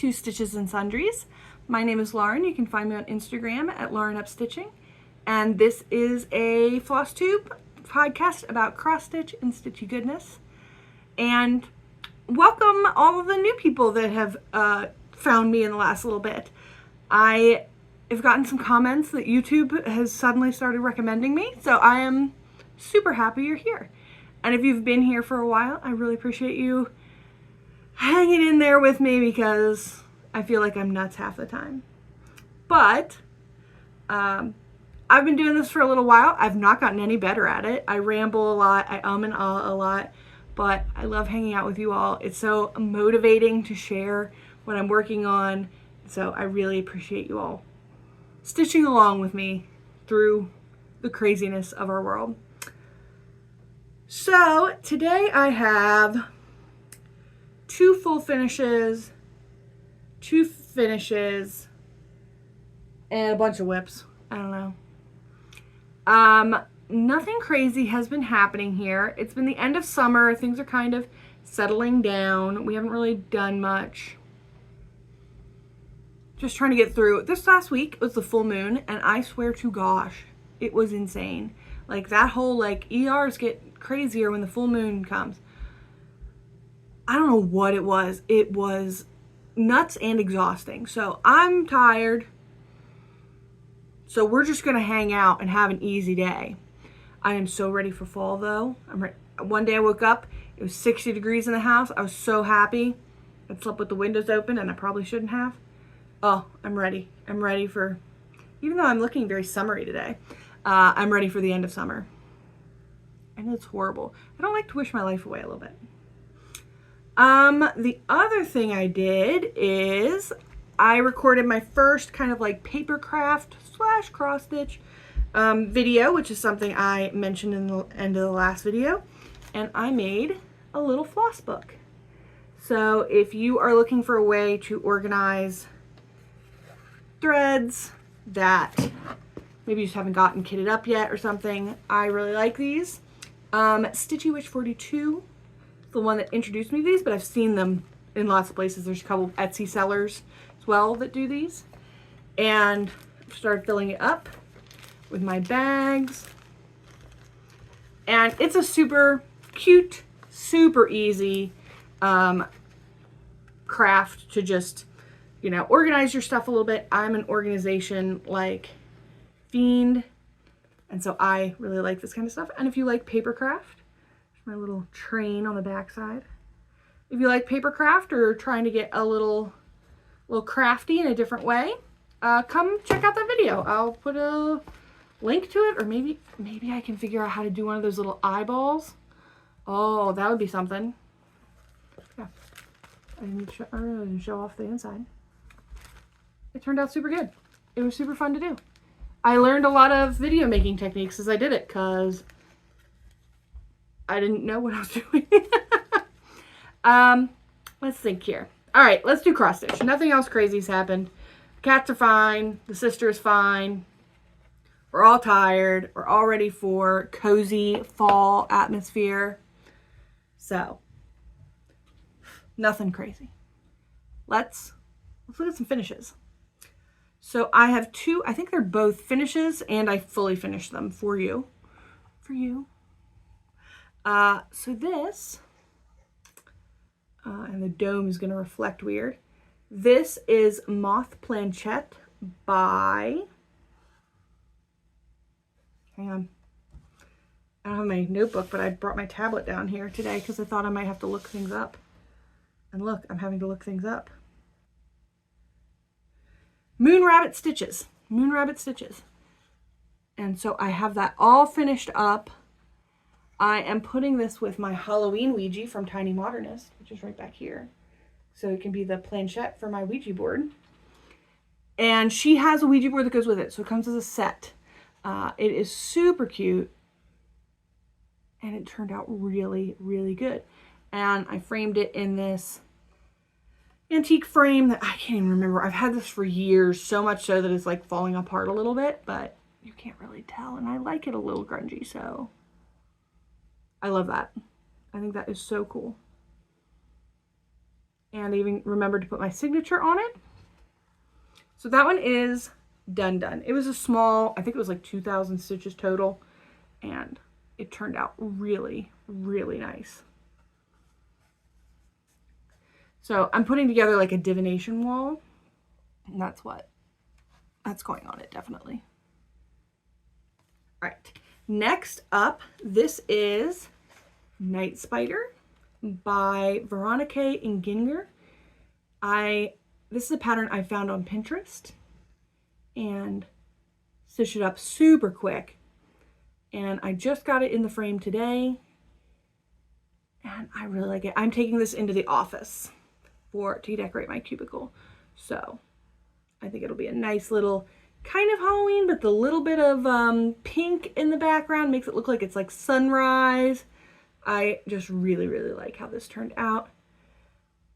to Stitches and Sundries. My name is Lauren. You can find me on Instagram at LaurenUpStitching. And this is a Flosstube podcast about cross stitch and stitchy goodness. And welcome all of the new people that have found me in the last little bit. I have gotten some comments that YouTube has suddenly started recommending me, so I am super happy you're here. And if you've been here for a while, I really appreciate you hanging in there with me because I feel like I'm nuts half the time. But I've been doing this for a little while. I've not gotten any better at it. I ramble a lot. I and ah a lot. But I love hanging out with you all. It's so motivating to share what I'm working on. So I really appreciate you all stitching along with me through the craziness of our world. So today I have two full finishes, two finishes, and a bunch of whips. I don't know. Nothing crazy has been happening here. It's been the end of summer. Things are kind of settling down. We haven't really done much. Just trying to get through. This last week was the full moon, and I swear to gosh, it was insane. Like that whole ERs get crazier when the full moon comes. I don't know what it was. It was nuts and exhausting. So I'm tired. So we're just going to hang out and have an easy day. I am so ready for fall though. One day I woke up, it was 60 degrees in the house. I was so happy. I slept with the windows open and I probably shouldn't have. Oh, I'm ready. I'm ready for, even though I'm looking very summery today, I'm ready for the end of summer. I know it's horrible. I don't like to wish my life away a little bit. The other thing I did is I recorded my first kind of Papercraft / cross stitch video, which is something I mentioned in the end of the last video. And I made a little floss book. So if you are looking for a way to organize threads that maybe you just haven't gotten kitted up yet or something, I really like these. Stitchy Witch 42 is the one that introduced me to these, but I've seen them in lots of places. There's a couple Etsy sellers as well that do these. And I've started filling it up with my bags. And it's a super cute, super easy craft to just, organize your stuff a little bit. I'm an organization fiend, and so I really like this kind of stuff. And if you like Papercraft, my little train on the back side. If you like Papercraft or trying to get a little crafty in a different way, come check out that video. I'll put a link to it, or maybe I can figure out how to do one of those little eyeballs. Oh, that would be something. Yeah, I didn't show off the inside. It turned out super good. It was super fun to do. I learned a lot of video making techniques as I did it because I didn't know what I was doing. Let's think here. All right, let's do cross stitch. Nothing else crazy's happened. The cats are fine. The sister is fine. We're all tired. We're all ready for cozy fall atmosphere. So, nothing crazy. Let's look at some finishes. So I have two, I think they're both finishes, and I fully finished them for you. So this, and the dome is going to reflect weird. This is Moth Planchette by, hang on, I don't have my notebook, but I brought my tablet down here today because I thought I might have to look things up. And look, I'm having to look things up. Moon Rabbit Stitches. And so I have that all finished up. I am putting this with my Halloween Ouija from Tiny Modernist, which is right back here. So it can be the planchette for my Ouija board. And she has a Ouija board that goes with it, so it comes as a set. It is super cute. And it turned out really, really good. And I framed it in this antique frame that I can't even remember. I've had this for years, so much so that it's falling apart a little bit, but you can't really tell. And I like it a little grungy, so I love that. I think that is so cool. And I even remembered to put my signature on it. So that one is done. It was a small, I think it was like 2,000 stitches total, and it turned out really, really nice. So I'm putting together like a divination wall, and that's going on it, definitely. All right, next up, this is Night Spider by Veronique Enginger. This is a pattern I found on Pinterest and stitched it up super quick. And I just got it in the frame today, and I really like it. I'm taking this into the office to decorate my cubicle. So I think it'll be a nice little kind of Halloween, but the little bit of pink in the background makes it look like it's like sunrise. I just really, really like how this turned out.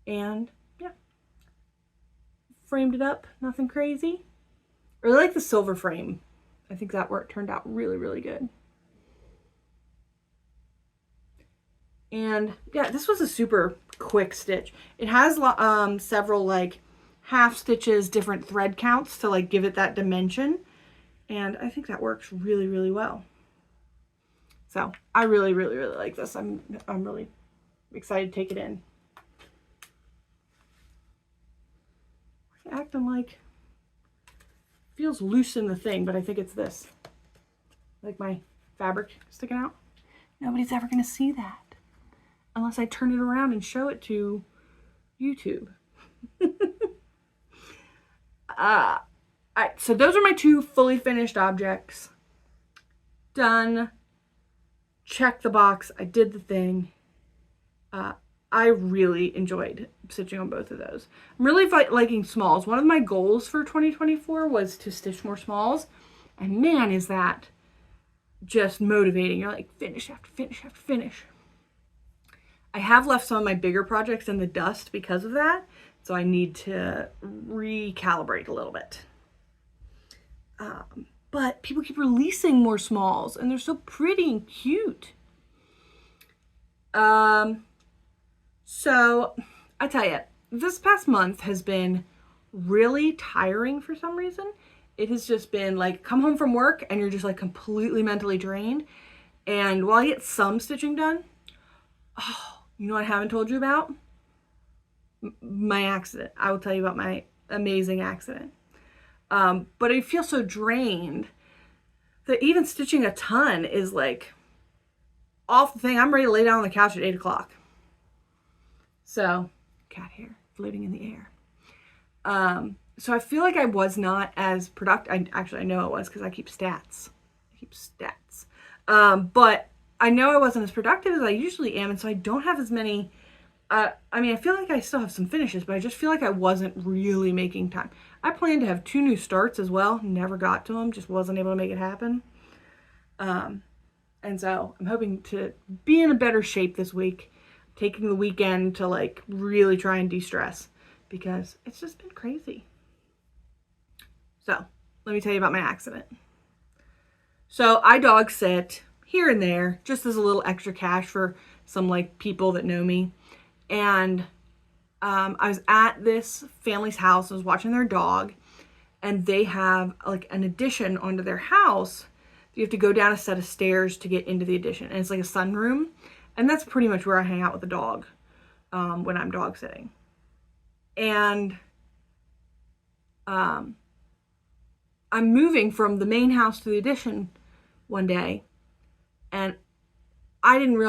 And yeah, framed it up, nothing crazy. I really like the silver frame. I think that work turned out really, really good. And yeah, this was a super quick stitch. It has several like half stitches, different thread counts to like give it that dimension. And I think that works really, really well. So I really, really, really like this. I'm really excited to take it in. Acting like feels loose in the thing, but I think it's this. Like my fabric sticking out. Nobody's ever gonna see that unless I turn it around and show it to YouTube. All right, so those are my two fully finished objects. Done. Check the box. I did the thing. I really enjoyed stitching on both of those. I'm really liking smalls. One of my goals for 2024 was to stitch more smalls. And man, is that just motivating. You're like, finish after finish after finish. I have left some of my bigger projects in the dust because of that. So I need to recalibrate a little bit. But people keep releasing more smalls, and they're so pretty and cute. So I tell you, this past month has been really tiring for some reason. It has just been like, come home from work and you're just like completely mentally drained. And while I get some stitching done, oh, you know what I haven't told you about? My accident. I will tell you about my amazing accident. But I feel so drained that even stitching a ton is like off the thing. I'm ready to lay down on the couch at 8 o'clock. So, cat hair floating in the air. So I feel like I was not as productive. I know I was because I keep stats. But I know I wasn't as productive as I usually am, and so I don't have as many. I mean, I feel like I still have some finishes, but I just feel like I wasn't really making time. I planned to have 2 new starts as well. Never got to them. Just wasn't able to make it happen. And so I'm hoping to be in a better shape this week. Taking the weekend to like really try and de-stress because it's just been crazy. So let me tell you about my accident. So I dog sit here and there just as a little extra cash for some like people that know me. And I was at this family's house. I was watching their dog, and they have like an addition onto their house. You have to go down a set of stairs to get into the addition, and it's like a sunroom. And that's pretty much where I hang out with the dog when I'm dog sitting. And I'm moving from the main house to the addition one day, and I didn't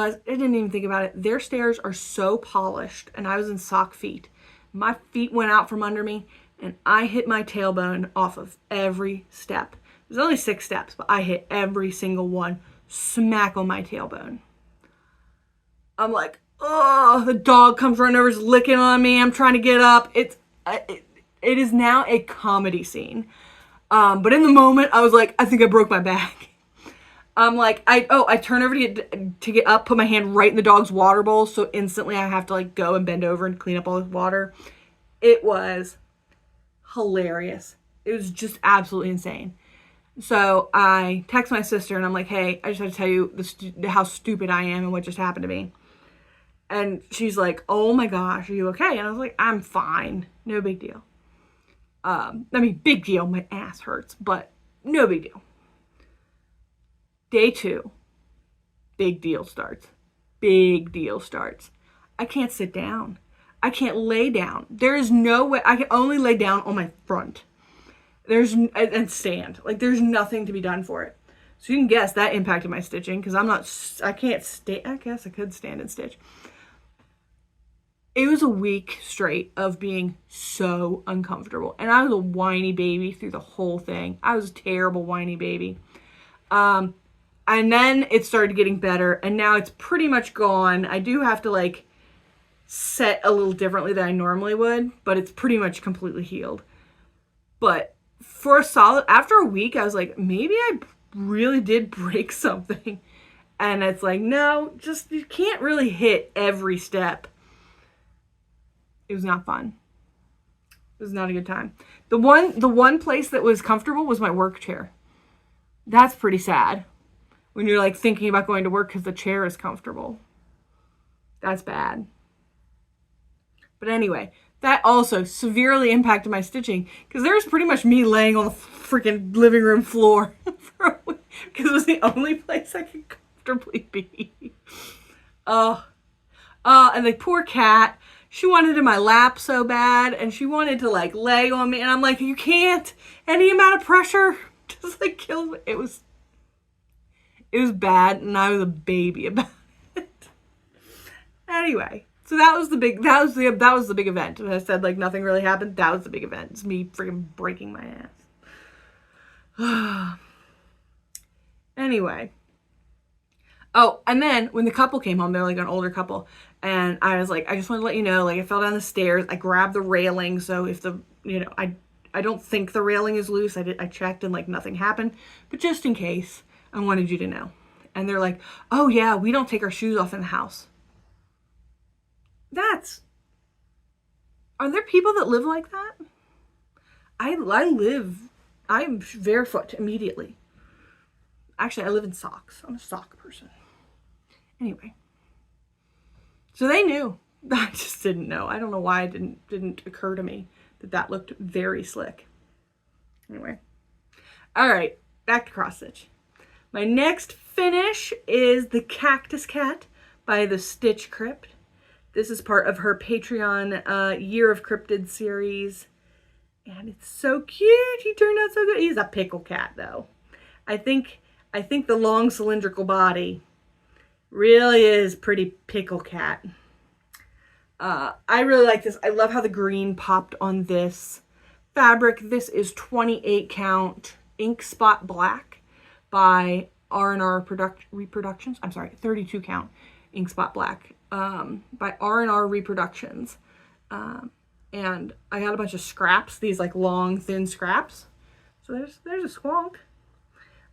even think about it. Their stairs are so polished, and I was in sock feet. My feet went out from under me, and I hit my tailbone off of every step. There's only 6 steps, but I hit every single one, smack on my tailbone. I'm like, oh, the dog comes running over, is licking on me. I'm trying to get up. It is now a comedy scene. But in the moment, I was like, I think I broke my back. I'm like, I turn over to get up, put my hand right in the dog's water bowl. So instantly I have to like go and bend over and clean up all the water. It was hilarious. It was just absolutely insane. So I text my sister and I'm like, hey, I just had to tell you how stupid I am and what just happened to me. And she's like, oh my gosh, are you okay? And I was like, I'm fine. No big deal. I mean, big deal. My ass hurts, but no big deal. Day 2, big deal starts. Big deal starts. I can't sit down. I can't lay down. There is no way. I can only lay down on my front. And stand. Like, there's nothing to be done for it. So you can guess that impacted my stitching, because I can't stay. I guess I could stand and stitch. It was a week straight of being so uncomfortable. And I was a whiny baby through the whole thing. I was a terrible whiny baby. And then it started getting better, and now it's pretty much gone. I do have to like set a little differently than I normally would, but it's pretty much completely healed. But for after a week, I was like, maybe I really did break something. And it's like, no, just, you can't really hit every step. It was not fun. It was not a good time. The one place that was comfortable was my work chair. That's pretty sad when you're like thinking about going to work because the chair is comfortable. That's bad. But anyway, that also severely impacted my stitching, because there was pretty much me laying on the freaking living room floor for a week, because it was the only place I could comfortably be. And the poor cat, she wanted in my lap so bad, and she wanted to like lay on me, and I'm like, you can't. Any amount of pressure just like kills me. It was bad, and I was a baby about it. Anyway. So that was the big event. And I said like nothing really happened. That was the big event. It's me freaking breaking my ass. Anyway. Oh, and then when the couple came home, they're like an older couple, and I was like, I just want to let you know, like I fell down the stairs. I grabbed the railing, so if I don't think the railing is loose. I checked and like nothing happened, but just in case, I wanted you to know. And they're like, oh yeah, we don't take our shoes off in the house. Are there people that live like that? I'm barefoot immediately. Actually, I live in socks. I'm a sock person. Anyway. So they knew. I just didn't know. I don't know why it didn't occur to me that looked very slick. Anyway. All right, back to cross stitch. My next finish is the Cactus Cat by the Stitch Crypt. This is part of her Patreon Year of Cryptid series. And it's so cute. He turned out so good. He's a pickle cat, though. I think the long cylindrical body really is pretty pickle cat. I really like this. I love how the green popped on this fabric. This is 28 count ink spot black by R&R Reproductions. I'm sorry, 32 count ink spot black. By R&R Reproductions. And I got a bunch of scraps, these like long, thin scraps. So there's a squonk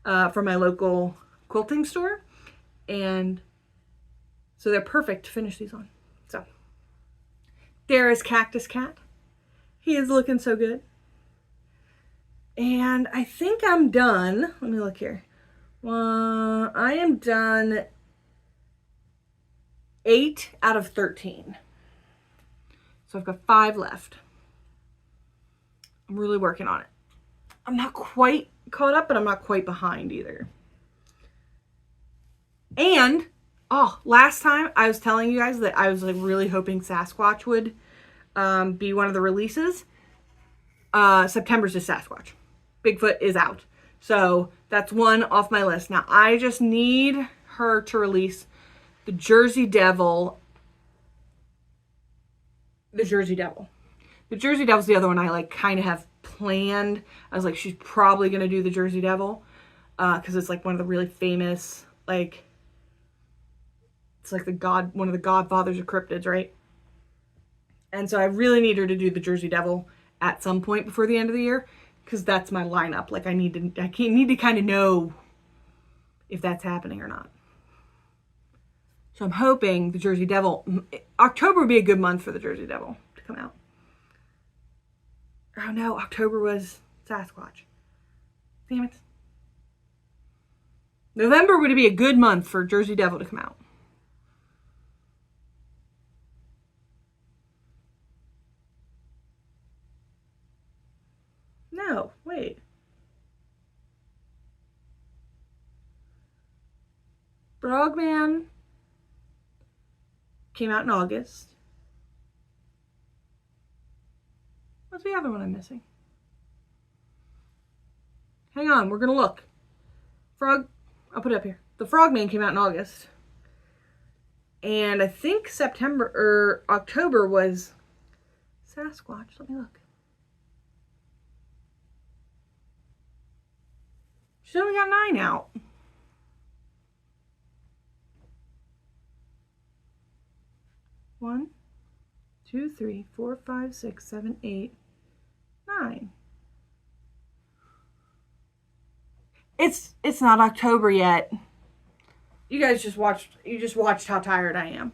from my local quilting store. And so they're perfect to finish these on. So there is Cactus Cat. He is looking so good. And I think I'm done. Let me look here. I am done 8 out of 13. So I've got 5 left. I'm really working on it. I'm not quite caught up, but I'm not quite behind either. And, last time I was telling you guys that I was like really hoping Sasquatch would be one of the releases. September's is Sasquatch. Bigfoot is out. So that's one off my list. Now I just need her to release the Jersey Devil. The Jersey Devil's the other one I like kind of have planned. I was like, she's probably going to do the Jersey Devil. Because it's like one of the really famous, like, it's like one of the godfathers of cryptids, right? And so I really need her to do the Jersey Devil at some point before the end of the year. Because that's my lineup. Like I need to kind of know if that's happening or not. So I'm hoping the Jersey Devil, October would be a good month for the Jersey Devil to come out. Oh no, October was Sasquatch. Damn it. November would be a good month for Jersey Devil to come out. Frogman came out in August. What's the other one I'm missing? Hang on, we're gonna look. I'll put it up here. The Frogman came out in August. And I think September or October was Sasquatch. Let me look. She's only got 9 out. One, 2, 3, 4, 5, 6, 7, 8, 9. It's not October yet. You guys just watched how tired I am.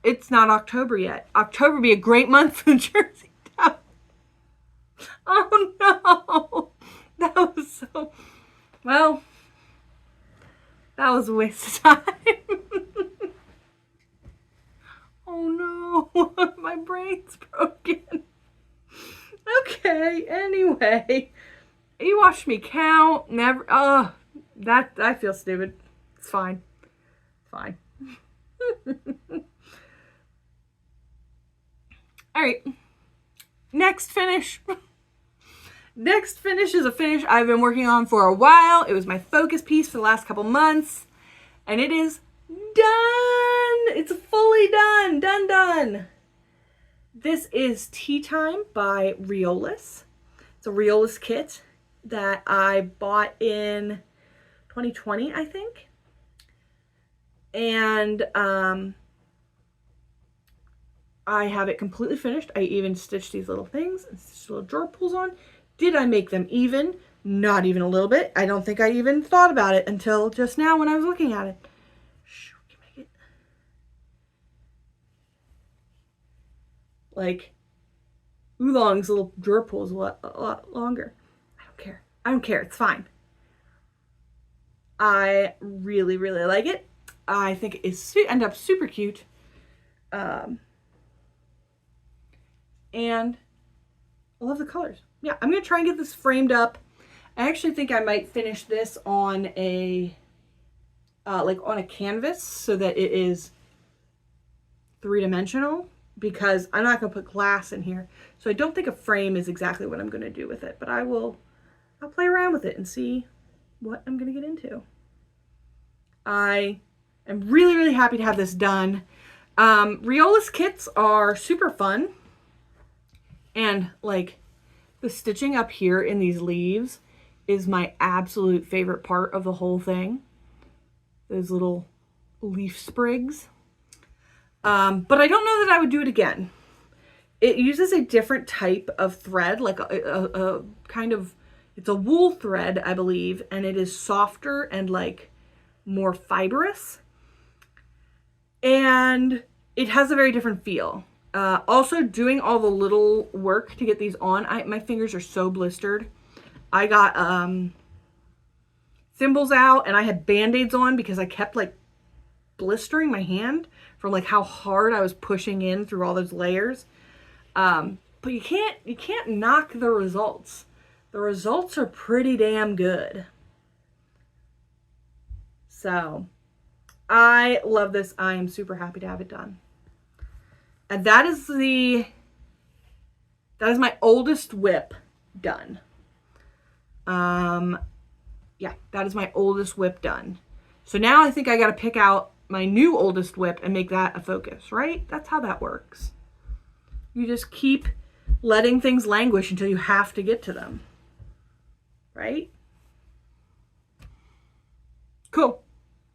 It's not October yet. October would be a great month for Jersey Devil. Oh no. That was so, well, that was a waste of time. Oh no, my brain's broken. Okay, anyway. You watched me count. Never, that, I feel stupid. It's fine. It's fine. All right. Next finish. Next finish is a finish I've been working on for a while. It was my focus piece for the last couple months. And it is done. It's fully done. Done. This is Tea Time by Riolis. It's a Riolis kit that I bought in 2020, I think. And I have it completely finished. I even stitched these little things and stitched little drawer pulls on. Did I make them even? Not even a little bit. I don't think I even thought about it until just now when I was looking at it. Shh, we can make it like Oolong's little drawer pull is a lot longer. I don't care. It's fine. I really, really like it. I think it is end up super cute. And I love the colors. Yeah, I'm going to try and get this framed up. I actually think I might finish this on a, like on a canvas so that it is 3-dimensional, because I'm not going to put glass in here. So I don't think a frame is exactly what I'm going to do with it, but I'll play around with it and see what I'm going to get into. I am really, really happy to have this done. Riolis kits are super fun. And like the stitching up here in these leaves is my absolute favorite part of the whole thing. Those little leaf sprigs. But I don't know that I would do it again. It uses a different type of thread, like a kind of, it's a wool thread, I believe, and it is softer and like more fibrous. And it has a very different feel. Also doing all the little work to get these on, my fingers are so blistered. I got thimbles out and I had band-aids on because I kept like blistering my hand from like how hard I was pushing in through all those layers. But you can't knock the results. The results are pretty damn good. So I love this. I am super happy to have it done. And that is my oldest whip done. Yeah, that is my oldest whip done. So now I think I got to pick out my new oldest whip and make that a focus, right? That's how that works. You just keep letting things languish until you have to get to them, right? Cool.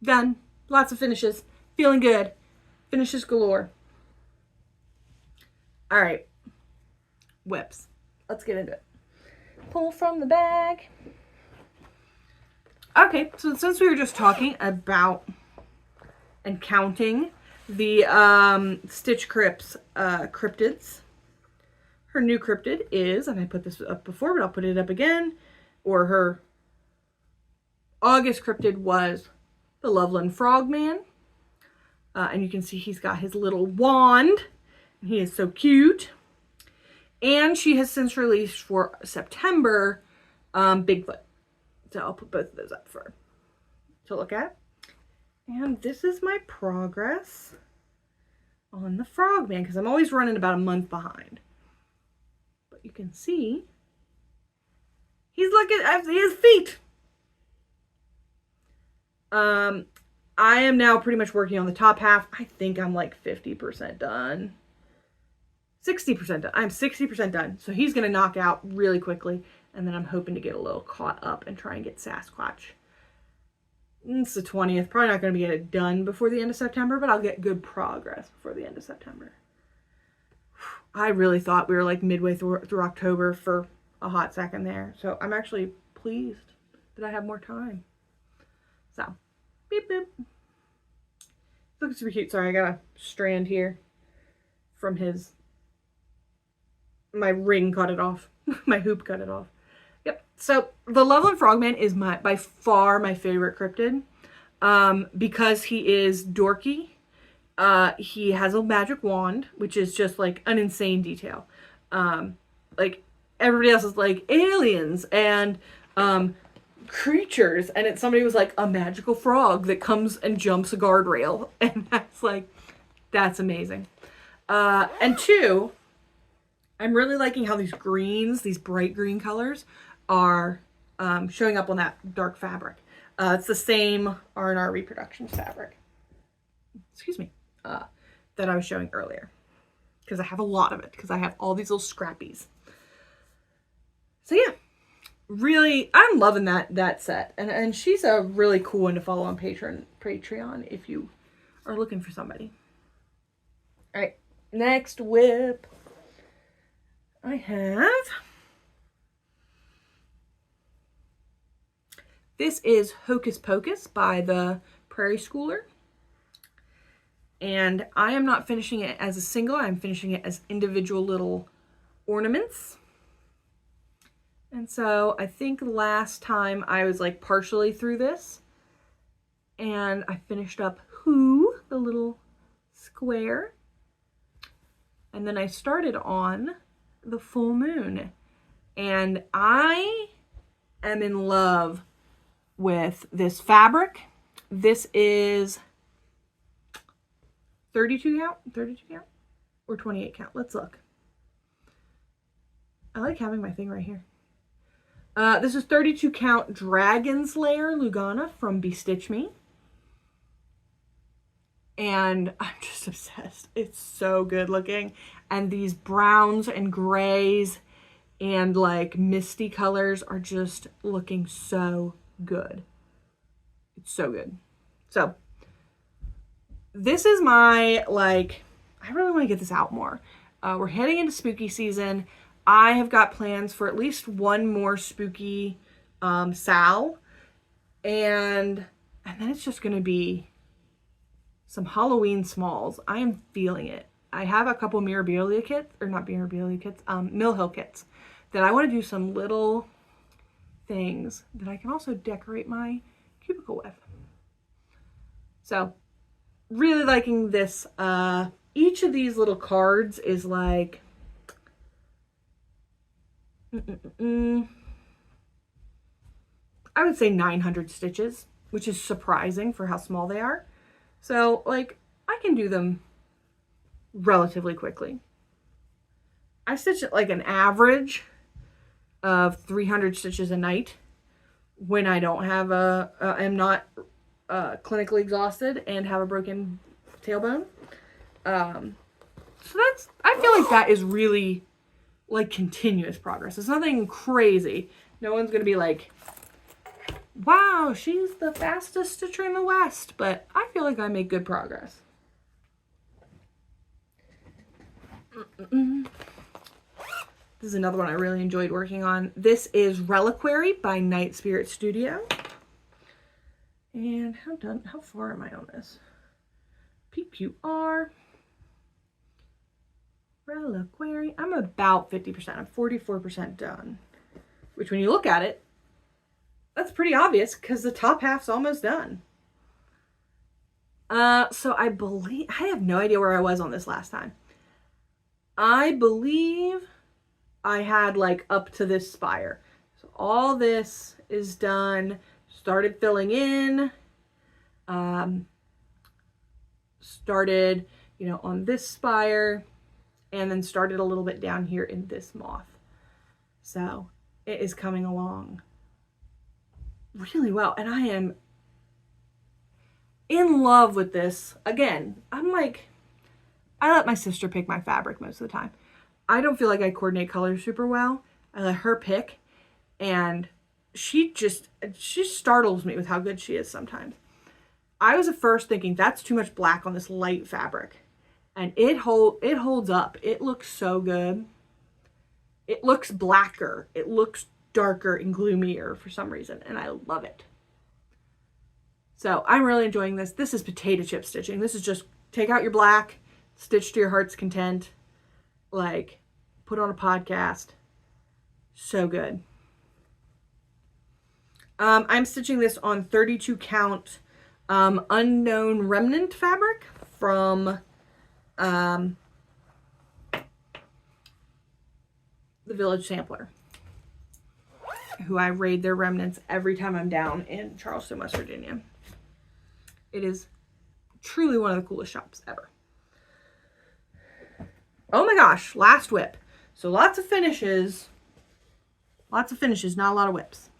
Done. Lots of finishes. Feeling good. Finishes galore. All right. Whips. Let's get into it. Pull from the bag. Okay, so since we were just talking about and counting the Stitch Crypt's cryptids, her new cryptid is, and I put this up before, but I'll put it up again, or her August cryptid was the Loveland Frogman. And you can see he's got his little wand. He is so cute. And she has since released for September Bigfoot. So I'll put both of those up for to look at. And this is my progress on the Frogman, because I'm always running about a month behind. But you can see he's looking at his feet. I am now pretty much working on the top half. I think I'm like 50% done. 60% done. I'm 60% done. So he's going to knock out really quickly. And then I'm hoping to get a little caught up and try and get Sasquatch. It's the 20th. Probably not going to get it done before the end of September, but I'll get good progress before the end of September. I really thought we were like midway through October for a hot second there. So I'm actually pleased that I have more time. So, beep boop. Looks super cute. Sorry, I got a strand here from my ring cut it off. My hoop cut it off. Yep. So the Loveland Frogman is by far my favorite cryptid. Because he is dorky. He has a magic wand, which is just like an insane detail. Like everybody else is like aliens and creatures, and somebody was like a magical frog that comes and jumps a guardrail, and that's amazing. And two, I'm really liking how these bright green colors are showing up on that dark fabric. It's the same R&R Reproductions fabric. Excuse me. That I was showing earlier. Because I have a lot of it. Because I have all these little scrappies. So yeah. Really, I'm loving that set. And she's a really cool one to follow on Patreon if you are looking for somebody. Alright. Next whip. I have... This is Hocus Pocus by the Prairie Schooler. And I am not finishing it as a single. I'm finishing it as individual little ornaments. And so I think last time I was like partially through this. And I finished up Who, the little square. And then I started on the full moon. And I am in love with this fabric. This is 32 count or 28 count. Let's look. I like having my thing right here. This is 32 count Dragon's Lair Lugana from BeStitchMe. And I'm just obsessed. It's so good looking. And these browns and grays and like misty colors are just looking so good. It's so good. So this is my, like, I really want to get this out more. We're heading into spooky season. I have got plans for at least one more spooky sal. And then it's just going to be some Halloween smalls. I am feeling it. I have a couple Mirabilia kits, or not Mirabilia kits, Mill Hill kits that I want to do some little things that I can also decorate my cubicle with. So, really liking this. Each of these little cards is like... I would say 900 stitches, which is surprising for how small they are. So, like, I can do them relatively quickly. I stitch at like an average of 300 stitches a night when I don't have I'm not clinically exhausted and have a broken tailbone. So I feel like that is really like continuous progress. It's nothing crazy. No one's going to be like, wow, she's the fastest stitcher in the West. But I feel like I make good progress. This is another one I really enjoyed working on. This is Reliquary by Night Spirit Studio. And how far am I on this? PQR. Reliquary. I'm about 50%. I'm 44% done. Which when you look at it, that's pretty obvious because the top half's almost done. So I believe, I have no idea where I was on this last time. I believe I had like up to this spire. So all this is done. Started filling in. started, you know, on this spire and then started a little bit down here in this moth. So it is coming along really well. And I am in love with this. Again, I'm like, I let my sister pick my fabric most of the time. I don't feel like I coordinate colors super well. I let her pick, and she startles me with how good she is sometimes. I was at first thinking that's too much black on this light fabric, and it holds up. It looks so good. It looks blacker. It looks darker and gloomier for some reason, and I love it. So I'm really enjoying this. This is potato chip stitching. This is just take out your black, stitch to your heart's content, like put on a podcast. So good. I'm stitching this on 32 count unknown remnant fabric from the Village Sampler, who I raid their remnants every time I'm down in Charleston, West Virginia. It is truly one of the coolest shops ever. Oh my gosh, last whip. So lots of finishes, not a lot of whips.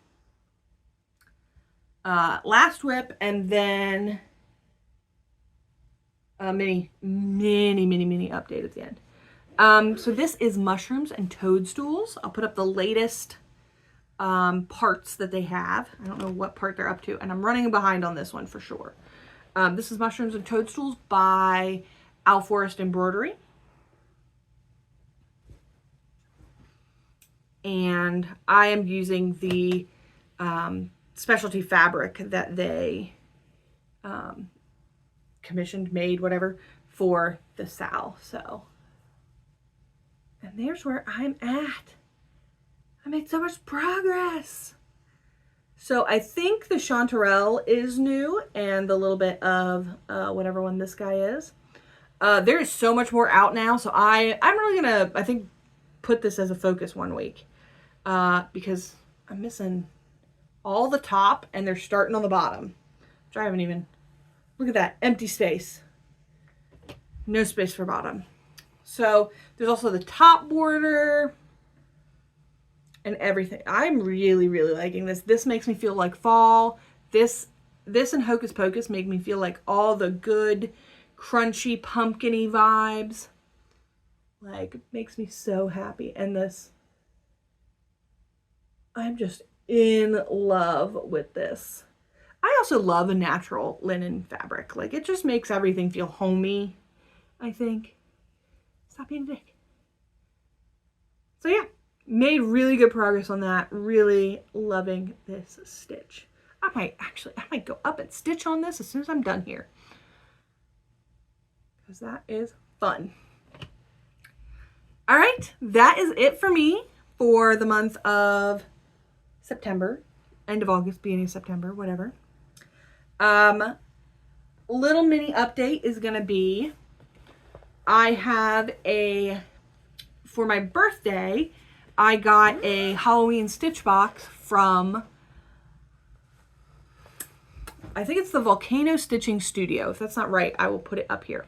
Last whip, and then a mini update at the end. So this is mushrooms and toadstools. I'll put up the latest parts that they have. I don't know what part they're up to, and I'm running behind on this one for sure. This is mushrooms and toadstools by Forest Embroidery. And I am using the specialty fabric that they commissioned, made, whatever, for the Sal. So, and there's where I'm at. I made so much progress. So I think the chanterelle is new, and the little bit of whatever one this guy is. There is so much more out now, so I'm really gonna, I think, put this as a focus one week, because I'm missing all the top, and they're starting on the bottom, which I haven't even, look at that, empty space. No space for bottom. So there's also the top border and everything. I'm really, really liking this. This makes me feel like fall. This and Hocus Pocus make me feel like all the good, crunchy, pumpkin-y vibes. Like, it makes me so happy. And this, I'm just in love with this. I also love a natural linen fabric. Like, it just makes everything feel homey, I think. Stop being a dick. So yeah, made really good progress on that. Really loving this stitch. I might go up and stitch on this as soon as I'm done here, because that is fun. All right, that is it for me for the month of September, end of August, beginning of September, whatever. Little mini update is gonna be, I have for my birthday, I got a Halloween stitch box from, I think it's the Volcano Stitching Studio. If that's not right, I will put it up here.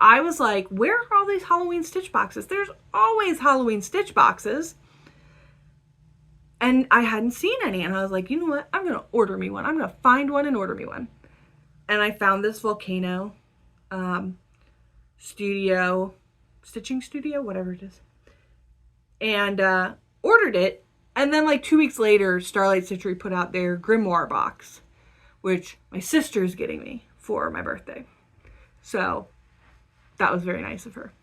I was like, where are all these Halloween stitch boxes? There's always Halloween stitch boxes. And I hadn't seen any. And I was like, you know what? I'm going to order me one. I'm going to find one and order me one. And I found this Volcano studio, stitching studio, whatever it is. And ordered it. And then like 2 weeks later, Starlight Stitchery put out their grimoire box, which my sister is getting me for my birthday. So that was very nice of her.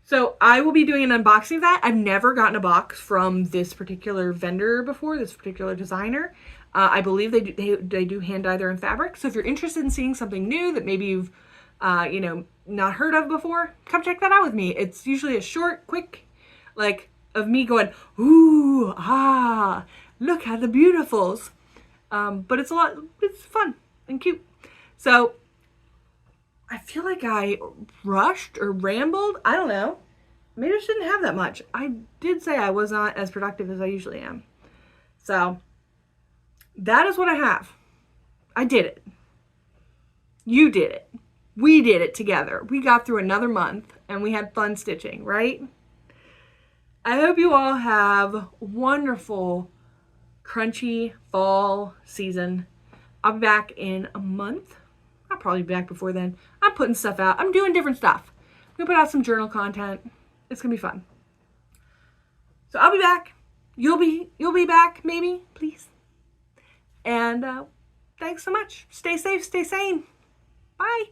So I will be doing an unboxing of that. I've never gotten a box from this particular vendor before, this particular designer. I believe they do hand dye their own fabric. So if you're interested in seeing something new that maybe you've not heard of before, come check that out with me. It's usually a short, quick, like, of me going, ooh, ah, look at the beautifuls. But it's fun and cute. So I feel like I rushed or rambled. I don't know. Maybe I shouldn't have that much. I did say I was not as productive as I usually am. So that is what I have. I did it. You did it. we did it together. We got through another month and we had fun stitching, right? I hope you all have a wonderful, crunchy fall season. I'll be back in a month. I'll probably be back before then. I'm putting stuff out. I'm doing different stuff. I'm gonna put out some journal content. It's gonna be fun. So I'll be back. You'll be back, maybe, please. And thanks so much. Stay safe, stay sane. Bye.